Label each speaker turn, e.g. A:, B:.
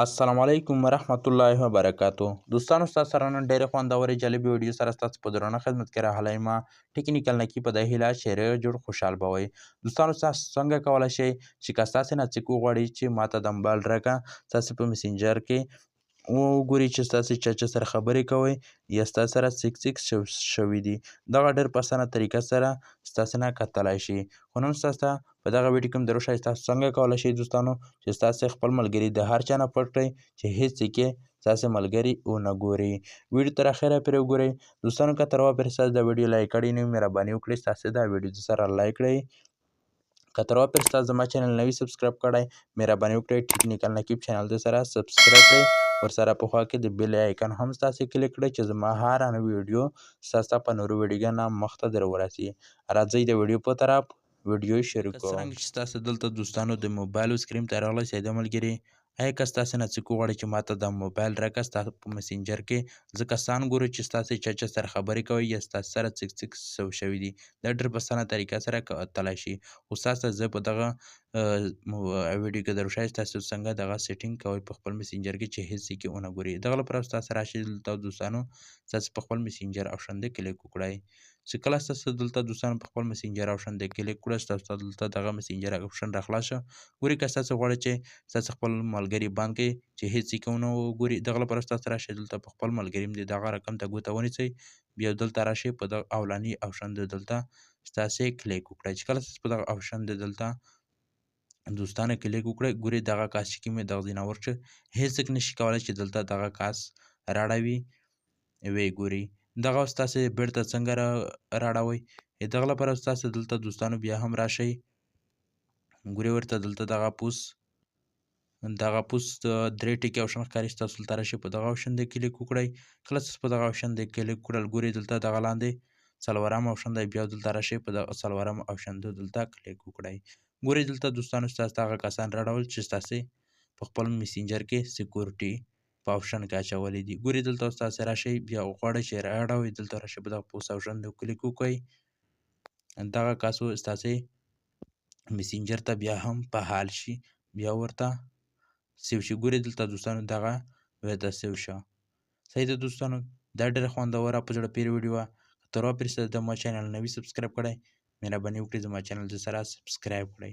A: السلام علیکم ورحمت الله وبرکاتو دوستانو ستاسو سره نن ډېرې خوندورې جالبې ویډیو سره ستاسو په درانه خدمت کې راغلی یم ټکنیکل نکي په دې هیله چې جوړ خوشحال به وئ دوستانو تاسو څنګه کولی شئ چې که ستاسې نه څوک وغواړي چې ماته د موبایل راکړه ستاسې په مسنجر کې وګورئ چې ستاسې چا سره خبرې کوئ یا ستاسو سره څیک شوي دي دغه ډېر په اسانه طریقه سره ستاسې نه کتلی شي خو نن ستاسو ته په دغه ویډیو کې دروښه تاسو څنګه کولی شئ دوستانو چې ستاسې خپل ملګري د هر چا نه پټ کړئ چې هیڅ یې ستاسې ملګري ونه ګوري ویډیو تر اخره پرې وګورئ دوستانو که تر اوسه پورې ستاسو دا ویډیو لایک کړی نه وي مهرباني وکړئ ستاسې دا ویډیو سره لایک کړئ که تر اوسه پورې ستاسو زما چینل نه وي سبسکرایب کړی مهرباني وکړئ ټکنیکل نقیب چینل دې سره سبسکرایب کړئ ورسره په خوا کې د بیل آیکن هم ستاسې کلیک کړئ چې زما هره نوې ویډیو ستاسو ته په نورو ویډیو نه مخته در ورسي راځئ د ویډیو په طرف ویډیو شروع کوو څرنګه چې ستاسو دلته دوستانو د موبایل سکرین ته راغلی سئ د ملګري ایا که ستاسې نه څوک وغواړي چې ماته د موبایل راکړه ستاسو په مسنجر کې زه کسان ګورو چې ستاسې چا سره خبرې کوي یا ستاسو سره څه شوي دي دا ډېر په اسانه طریقه سره کتلی شي خو ستاسو ته زه په دغه ویډیو کې دروښایم تاسو څنګه دغه سیټینګ کوئ په خپل مسنجر کې چې هیڅ یې ونه ګوري دغه لپاره ستاسو راشئ دلته دوستانو ستاسو په خپل مسنجر آپشن دی کلیک وکړئ چې کله ستاسو دلته دوستانو په خپل مسنجر آپشن دی کلیک کړئ ستاسو دلته دغه مسنجر آپشن راخلاص شه ګورئ که ستاسو غواړئ چې ستاسو خپل ملګري بند کړئ چې هیڅ یې ونه وګوري دغه لپاره ستاسو راشئ دلته په خپل ملګري دی دغه رقم ته ګوته ونیسئ بیا دلته راشئ په دغه اولاني آپشن دی دلته ستاسې کلیک وکړئ چې کله ستاسو په دغه آپشن دی دلته دوستانه کلیک وکړئ ګورئ دغه کاس چې کوم دغه ځای نه ورشه هیڅ نشي کولی چې دلته دغه کاس راړوي ویې ګورئ دغه ستاسې بیرته څنګه راړوئ دغه لپاره ستاسو دلته دوستانو بیا هم راشئ ګورئ ورته دلته دغه پوس درې ټکي آپشن ښکاري ستاسو دلته راشئ په دغه آپشن دی کلیک وکړئ کله ستاسو په دغه آپشن دی کلیک کړل ګورئ دلته دغه لاندې څلورم آپشن دی بیا دلته راشئ په دغه څلورم آپشن دی دلته کلیک وکړئ ګورئ دلته دوستانو ستاسو هغه کسان راړول چې ستاسې په خپل مسنجر کې سکیورټي په آپشن کې اچولی دي ګورئ دلته ستاسې راشئ بیا غواړئ چې راړوئ دلته راشئ په دغه پوس آپشن دی کلیک وکړئ دغه کاسو ستاسې مسنجر ته بیا هم په حال شي بیا ورته سیو شي ګورئ دلته دوستانو دغه ویده سیو شه صحیح ده دوستانو دا ډېره خوندوره په زړه پورې ویډیو وه که تر اوسه پورې ستاسو زما چینل نه وي سبسکرایب کړی مهرباني وکړئ زما چینل دې سره سبسکرایب کړئ